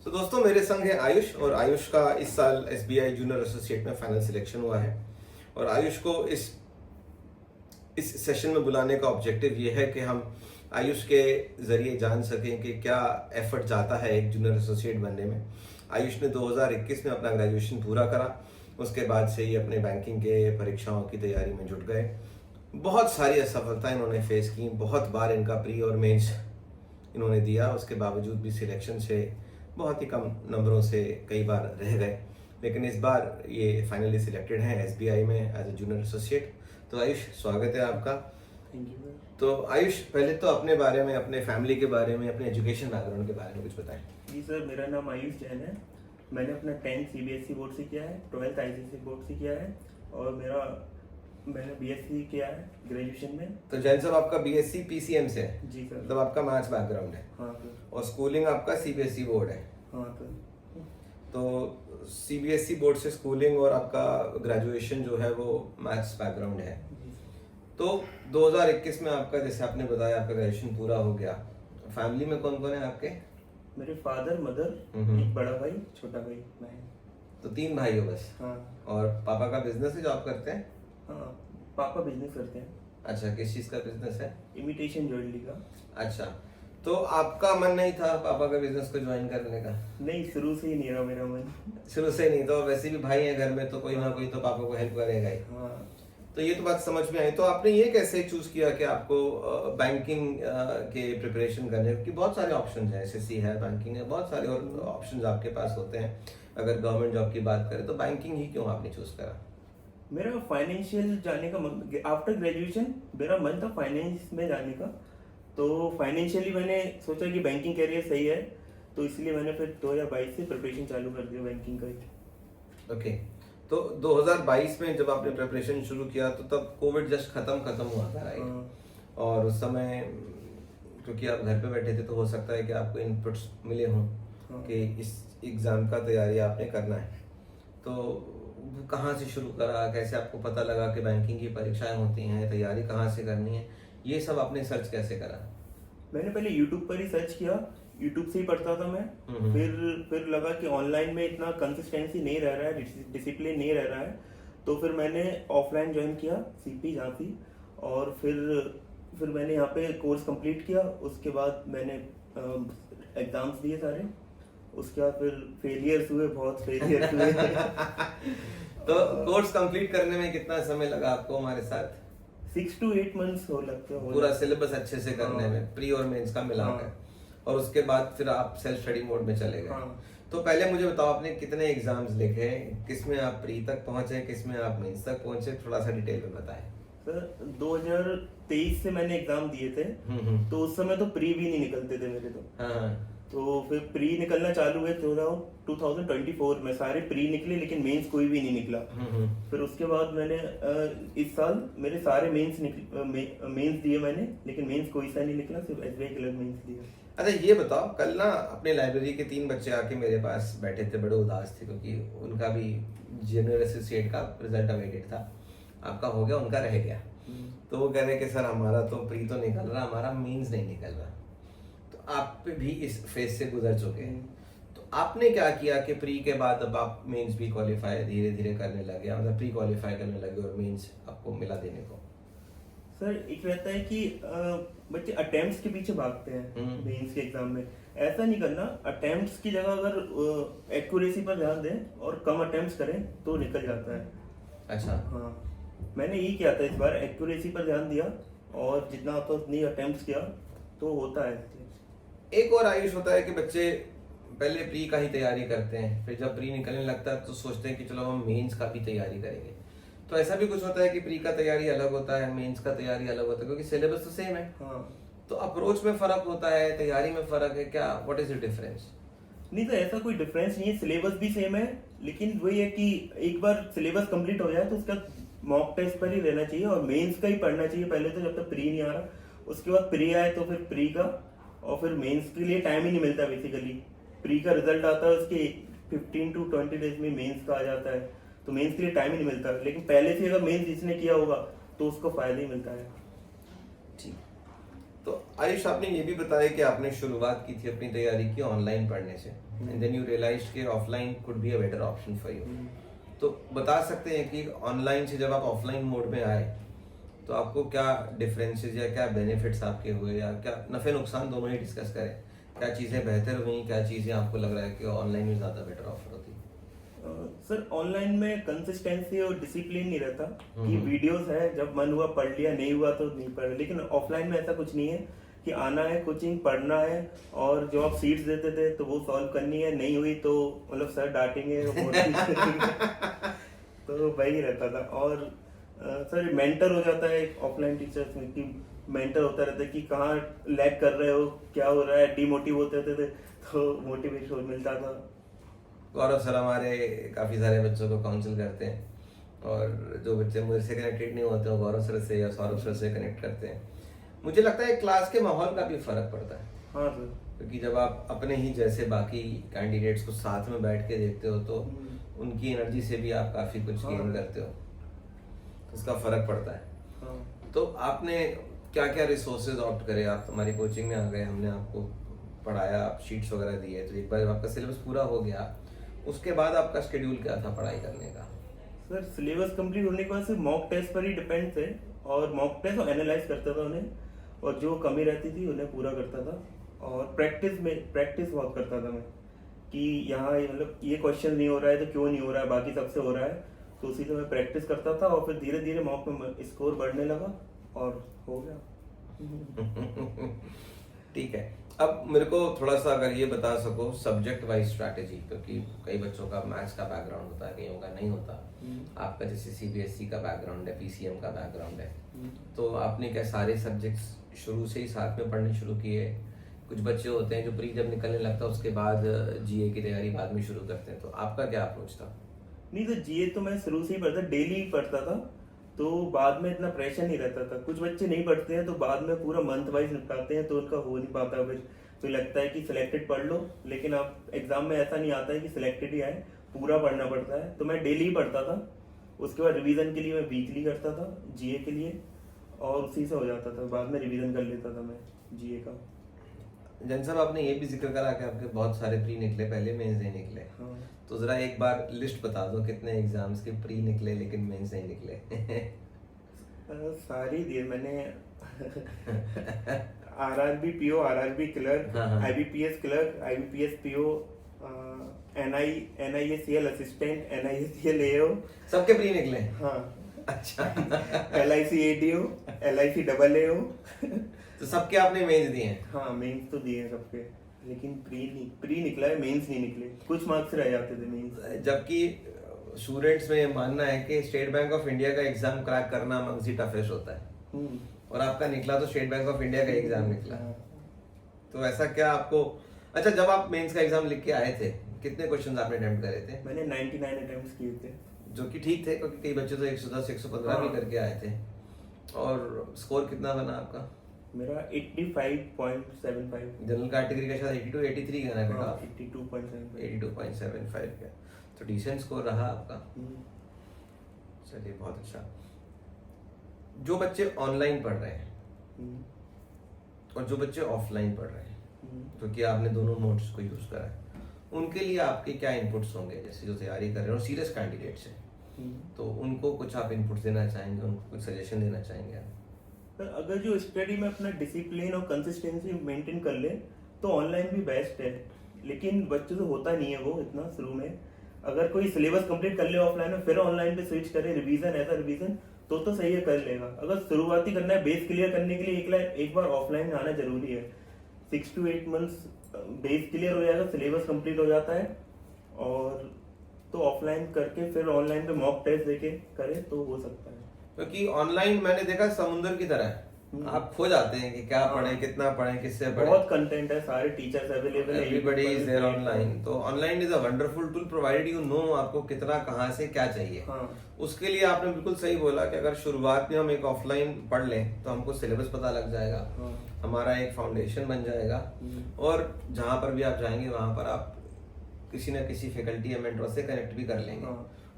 तो दोस्तों मेरे संग है आयुष और आयुष का इस साल एसबीआई जूनियर एसोसिएट में फाइनल सिलेक्शन हुआ है। और आयुष को इस सेशन में बुलाने का ऑब्जेक्टिव ये है कि हम आयुष के ज़रिए जान सकें कि क्या एफर्ट जाता है एक जूनियर एसोसिएट बनने में। आयुष ने 2021 में अपना ग्रेजुएशन पूरा करा, उसके बाद से ही अपने बैंकिंग के परीक्षाओं की तैयारी में जुट गए। बहुत सारी असफलताएं इन्होंने फेस की, बहुत बार इनका प्री और मेंस इन्होंने दिया, उसके बावजूद भी सिलेक्शन से बहुत ही कम नंबरों से कई बार रह गए, लेकिन इस बार ये फाइनली सिलेक्टेड हैं एसबीआई में एज ए जूनियर एसोसिएट। तो आयुष, स्वागत है आपका। Thank you. तो आयुष, पहले तो अपने बारे में, अपने फैमिली के बारे में, अपने एजुकेशन बैकग्राउंड के बारे में कुछ बताएं। जी सर, मेरा नाम आयुष जैन है। मैंने अपना 10th सीबीएसई बोर्ड से किया है, 12th आईसीएसई बोर्ड से किया है और मैंने बीएससी किया है ग्रेजुएशन में। तो जैन साहब, आपका बीएससी पीसीएम से है? जी सर। मतलब आपका मैथ्स बैकग्राउंड है। हाँ सर। और स्कूलिंग आपका सीबीएसई बोर्ड है। हाँ सर। तो सीबीएसई बोर्ड से स्कूलिंग और आपका ग्रेजुएशन जो है वो मैथ्स बैकग्राउंड है। जी सर। तो 2021 में आपका, जैसे आपने बताया, आपका ग्रेजुएशन पूरा हो गया। फैमिली में कौन कौन है आपके? मेरे फादर, मदर, एक बड़ा भाई, छोटा भाई, मैं। तो 3 भाई हो बस? हाँ। और पापा का बिजनेस है, जॉब करते हैं? हाँ, पापा बिजनेस करते हैं। अच्छा, किस चीज़ का बिजनेस है? इमिटेशन ज्वेलरी का। अच्छा, तो आपका मन नहीं था पापा का बिजनेस को ज्वाइन करने का? नहीं, शुरू से ही नहीं रहा मेरा मन। शुरू से नहीं? तो वैसे भी भाई है घर में, तो कोई ना कोई तो पापा को हेल्प करेगा ही। हाँ। तो ये तो बात समझ में आई। तो आपने ये कैसे चूज किया कि आपको बैंकिंग के प्रिपरेशन करने, क्योंकि बहुत सारे ऑप्शन हैं, एसएससी है, बैंकिंग है, बहुत सारे और ऑप्शंस आपके पास होते हैं। अगर गवर्नमेंट जॉब की बात करें तो बैंकिंग ही क्यों आपने चूज करा? मेरा फाइनेंशियल जाने का मन, आफ्टर ग्रेजुएशन मेरा मन था फाइनेंस में जाने का। तो फाइनेंशियली मैंने सोचा कि बैंकिंग करियर सही है, तो इसलिए मैंने फिर 2022 से प्रिपरेशन चालू कर दिया बैंकिंग का। ओके। तो 2022 में जब आपने प्रिपरेशन शुरू किया तो तब कोविड जस्ट खत्म हुआ था, राइट? और उस समय क्योंकि आप घर पे बैठे थे तो हो सकता है कि आपको इनपुट्स मिले हों कि इस एग्ज़ाम का तैयारी आपने करना है। तो कहाँ से शुरू करा, कैसे आपको पता लगा कि बैंकिंग की परीक्षाएं होती हैं, तैयारी कहाँ से करनी है, ये सब आपने सर्च कैसे करा? मैंने पहले यूट्यूब पर ही सर्च किया, यूट्यूब से ही पढ़ता था मैं। फिर लगा कि ऑनलाइन में इतना कंसिस्टेंसी नहीं रह रहा है, डिसिप्लिन नहीं रह रहा है, तो फिर मैंने ऑफलाइन ज्वाइन किया सीपी झांसी। और फिर मैंने यहाँ पे कोर्स कंप्लीट किया। उसके बाद मैंने एग्जाम्स दिए सारे। उसके बाद फिर फेलियर्स हुए, बहुत फेलियर्स हुए। तो कोर्स कंप्लीट करने में कितना समय लगा आपको हमारे साथ? 6 to 8 months हो लगता है। पूरा सिलेबस अच्छे से करने में, प्री और मेंस का मिलाकर। और उसके बाद फिर आप सेल्फ स्टडी मोड में चले गए। तो पहले मुझे बताओ, आपने कितने एग्जाम्स लिखे, किसमें आप प्री तक पहुंचे, किसमें आप मेंस तक पहुंचे, थोड़ा सा डिटेल में बताएं। सर 2023 से मैंने एग्जाम दिए थे। तो उस समय तो प्री भी नहीं निकलते थे मेरे तो। हाँ। तो फिर प्री निकलना चालू हुए 2024 में, सारे प्री निकले लेकिन मेंस कोई भी नहीं निकला। फिर उसके बाद मैंने इस साल मेरे सारे मेंस दिए मैंने, लेकिन मेंस कोई सा नहीं निकला, सिर्फ एसबीआई क्लर्क मेंस दिया। अच्छा, ये बताओ, कल ना अपने लाइब्रेरी के 3 बच्चे आके मेरे पास बैठे थे, बड़े उदास थे क्योंकि उनका भी जूनियर एसोसिएट का रिजल्ट अवेटेड था। आपका हो गया, उनका रह गया। तो वो कह रहे कि सर हमारा तो प्री तो निकल रहा, हमारा मींस नहीं निकल रहा। तो आप भी इस फेज से गुजर चुके हैं। तो आपने क्या किया कि प्री के बाद अब आप मेंस भी क्वालिफाई धीरे धीरे करने लगे, मतलब प्री क्वालिफाई करने लगे और मेंस आपको मिला देने को? सर एक रहता है कि बच्चे अटेम्प्ट्स के पीछे भागते हैं मेंस के एग्जाम में। ऐसा नहीं करना, अटेम्प्ट्स की जगह अगर एक्यूरेसी पर ध्यान दें और कम अटेम्प्ट्स करें तो निकल जाता है। अच्छा। हाँ, मैंने यही किया था इस बार, एक्यूरेसी पर ध्यान दिया और जितना होता उतनी अटेम्प्ट्स किया तो होता है। एक और आयुष होता है कि बच्चे पहले प्री का ही तैयारी करते हैं, फिर जब प्री निकलने लगता है तो सोचते हैं कि चलो हम मेंस का भी तैयारी करेंगे। तो ऐसा भी कुछ होता है कि प्री का तैयारी अलग होता है, मेंस का तैयारी अलग होता है, क्योंकि सिलेबस तो सेम है। हाँ। तो अप्रोच में फर्क होता है, तैयारी में फर्क है क्या? What is the difference? नहीं तो ऐसा कोई डिफरेंस नहीं है, सिलेबस भी सेम है, लेकिन वही है कि एक बार सिलेबस कंप्लीट हो जाए तो उसका मॉक टेस्ट पर ही रहना चाहिए और मेंस का ही पढ़ना चाहिए पहले, तो जब तक प्री नहीं आ रहा। उसके बाद प्री आए तो फिर प्री का, और फिर मेंस के लिए टाइम ही नहीं मिलता बेसिकली। प्री का रिजल्ट आता है, उसके 15 to 20 डेज में मेंस का आ जाता है, तो मेंस के लिए टाइम ही नहीं मिलता। लेकिन पहले से अगर मेंस जिसने किया होगा तो उसको फायदा ही मिलता है। ठीक। तो आयुष, आपने ये भी बताया कि आपने शुरुआत की थी अपनी तैयारी की ऑनलाइन पढ़ने से। एंड देन यू रियलाइज्ड कि offline could be a better option for you. तो बता सकते हैं कि ऑनलाइन से जब आप ऑफलाइन मोड में आए तो आपको क्या डिफरेंसेस या क्या बेनिफिट्स आपके हुए, या क्या नफ़े नुकसान दोनों ही डिस्कस करें, क्या चीज़ें बेहतर हुई, क्या चीज़ें आपको लग रहा है कि ऑनलाइन में ज़्यादा बेटर ऑफर होती? सर ऑनलाइन में कंसिस्टेंसी और डिसिप्लिन नहीं रहता कि हम्म। वीडियोस है, जब मन हुआ पढ़ लिया, नहीं हुआ तो नहीं पढ़ा। लेकिन ऑफलाइन में ऐसा कुछ नहीं है कि आना है, कोचिंग पढ़ना है, और जो आप सीट्स देते थे तो वो सॉल्व करनी है, नहीं हुई तो मतलब सर डांटेंगे और तो वही रहता था। और सर मेंटर हो जाता है ऑफलाइन टीचर्स में कि मेंटर होता रहता है कि कहाँ लैग कर रहे हो, क्या हो रहा है, डिमोटिव होते थे तो मोटिवेशन मिलता था। गौरव सर हमारे काफ़ी सारे बच्चों को काउंसिल करते हैं, और जो बच्चे मुझसे कनेक्टेड नहीं होते वो गौरव सर से या सौरभ सर से कनेक्ट करते हैं। मुझे लगता है क्लास के माहौल का भी फर्क पड़ता है। हाँ सर। क्योंकि जब आप अपने ही जैसे बाकी कैंडिडेट्स को साथ में बैठ के देखते हो तो उनकी एनर्जी से भी आप काफ़ी कुछ गेन करते हो, तो उसका फ़र्क पड़ता है। हाँ। तो आपने क्या क्या रिसोर्सेज ऑप्ट करे? आप हमारी कोचिंग में आ गए, हमने आपको पढ़ाया, आप शीट्स वगैरह दिए, तो एक बार जब आपका सिलेबस पूरा हो गया उसके बाद आपका शेड्यूल क्या था पढ़ाई करने का? सर सिलेबस कंप्लीट होने के बाद सिर्फ मॉक टेस्ट पर ही डिपेंड थे, और मॉक टेस्ट एनालाइज करता था उन्हें, और जो कमी रहती थी उन्हें पूरा करता था। और प्रैक्टिस बहुत करता था मैं कि यहाँ मतलब ये क्वेश्चन नहीं हो रहा है तो क्यों नहीं हो रहा है, बाकी सबसे हो रहा है, तो उसी से मैं प्रैक्टिस करता था, और फिर धीरे धीरे मॉक में स्कोर बढ़ने लगा और हो गया। ठीक है, अब मेरे को थोड़ा सा अगर ये बता सको सब्जेक्ट वाइज स्ट्रैटेजी, क्योंकि कई बच्चों का मैथ्स का बैकग्राउंड होता है, कईयों का नहीं होता। आपका जैसे सीबीएसई का बैकग्राउंड है, पीसीएम का बैकग्राउंड है, तो आपने क्या सारे सब्जेक्ट्स शुरू से ही साथ में पढ़ने शुरू किए? कुछ बच्चे होते हैं जो प्री जब निकलने लगता है उसके बाद जीए की तैयारी बाद में शुरू करते हैं, तो आपका क्या अप्रोच था? नहीं तो जीए तो मैं शुरू से ही पढ़ता, डेली ही पढ़ता था, तो बाद में इतना प्रेशर नहीं रहता था। कुछ बच्चे नहीं पढ़ते हैं तो बाद में पूरा मंथ वाइज निपटाते हैं, तो उनका हो नहीं पाता, फिर तो लगता है कि सिलेक्टेड पढ़ लो, लेकिन अब एग्जाम में ऐसा नहीं आता है कि सिलेक्टेड ही आए, पूरा पढ़ना पड़ता है। तो मैं डेली ही पढ़ता था, उसके बाद रिवीजन के लिए मैं वीकली करता था जीए के लिए, और उसी से हो जाता था, बाद में रिवीजन कर लेता था मैं जीए का। जैन साहब आपने ये भी जिक्र करा कि आपके बहुत सारे प्री निकले, पहले मेंस नहीं निकले। हाँ। तो जरा एक बार लिस्ट बता दो कितने एग्जाम्स के प्री निकले लेकिन मेंस नहीं निकले। सारी दिए मैंने। RRB PO, RRB clerk, IBPS clerk, IBPS PO, NIACL assistant, NIACL AO, सबके प्री निकले? हाँ। अच्छा। LIC ADO, LIC double AO. तो सबके आपने मेंस दिए हैं? हाँ मेंस तो दिए हैं सबके, लेकिन प्री निकला है, मेंस नहीं निकले, कुछ मार्क्स रह जाते थे मेंस। जबकि स्टूडेंट्स में ये मानना है कि स्टेट बैंक ऑफ इंडिया का एग्जाम क्रैक करना अमंग द टफेस्ट होता है, और आपका निकला तो स्टेट बैंक ऑफ इंडिया का एग्जाम निकला। तो ऐसा क्या आपको, अच्छा जब आप मेंस का एग्जाम लिख के आए थे कितने क्वेश्चंस आपने अटेम्प्ट करे थे? मैंने 99 अटेम्प्ट्स किए थे, जो कि ठीक थे, क्योंकि कई बच्चे तो 110 115 भी करके आए थे। और स्कोर कितना बना आपका? मेरा 85.75। जनरल कैटेगरी का शायद 82 83 का ना? 82.75। 82.75 का, तो डिसेंट स्कोर रहा आपका। चलिए बहुत अच्छा। जो बच्चे ऑनलाइन पढ़ रहे हैं और जो बच्चे ऑफलाइन पढ़ रहे हैं, क्योंकि आपने दोनों मोड्स को यूज करा है, उनके लिए आपके क्या इनपुट्स होंगे? जैसे जो तैयारी कर रहे हैं और सीरियस कैंडिडेट्स हैं, तो उनको कुछ आप इनपुट्स देना चाहेंगे, उनको कुछ सजेशन देना चाहेंगे आप? अगर जो स्टडी में अपना डिसिप्लिन और कंसिस्टेंसी मेंटेन कर ले तो ऑनलाइन भी बेस्ट है, लेकिन बच्चों से होता नहीं है वो इतना शुरू में। अगर कोई सिलेबस कंप्लीट कर ले ऑफलाइन में, फिर ऑनलाइन पे स्विच करे, रिवीजन ऐसा रिवीजन तो सही है, कर लेगा। अगर शुरुआती करना है, बेस क्लियर करने के लिए एक बार ऑफलाइन में आना जरूरी है। 6 to 8 मंथ्स बेस क्लियर हो जाएगा, सिलेबस कंप्लीट हो जाता है, और तो ऑफलाइन करके फिर ऑनलाइन पे मॉक टेस्ट देके करे तो हो सकता है। क्योंकि ऑनलाइन मैंने देखा समुंदर की तरह है, आप खो जाते हैं कि क्या पढ़ें, कितना पढ़ें, किससे पढ़ें। बहुत कंटेंट है, सारे टीचर्स अवेलेबल है, एवरीबॉडी इज देयर ऑनलाइन। तो online is a wonderful tool provided you know आपको कितना कहाँ से क्या चाहिए। उसके लिए आपने बिल्कुल सही बोला कि अगर शुरुआत में हम एक ऑफलाइन पढ़ लें तो हमको सिलेबस पता लग जाएगा, हमारा एक फाउंडेशन बन जाएगा, और जहाँ पर भी आप जाएंगे वहाँ पर आप किसी न किसी फैकल्टी या मेंटर से कनेक्ट भी कर लेंगे,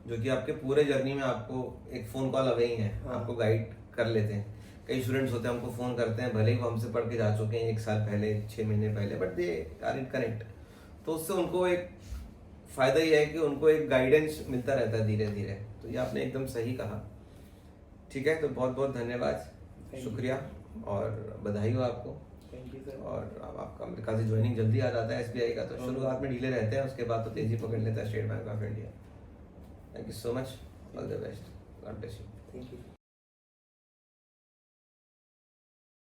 जो कि आपके पूरे जर्नी में आपको एक फोन कॉल अवे ही है, आपको गाइड कर लेते हैं। कई स्टूडेंट्स होते हैं हमको फोन करते हैं, भले ही वो हमसे पढ़ के जा चुके हैं 1 साल पहले, 6 महीने पहले, but they are in connect. तो तो उससे उनको एक फ़ायदा ये है कि उनको एक गाइडेंस मिलता रहता है धीरे धीरे। तो ये आपने एकदम सही कहा। ठीक है, तो बहुत बहुत धन्यवाद, शुक्रिया और बधाई हो आपको। Thank you sir. और अब आपका मेरे ख्याल से ज्वाइनिंग जल्दी आ जाता है एसबीआई का, तो शुरुआत में ढीले रहते हैं, उसके बाद तो तेज़ी पकड़ लेता है state bank of India. Thank you so much, all the best, God bless you. Thank you.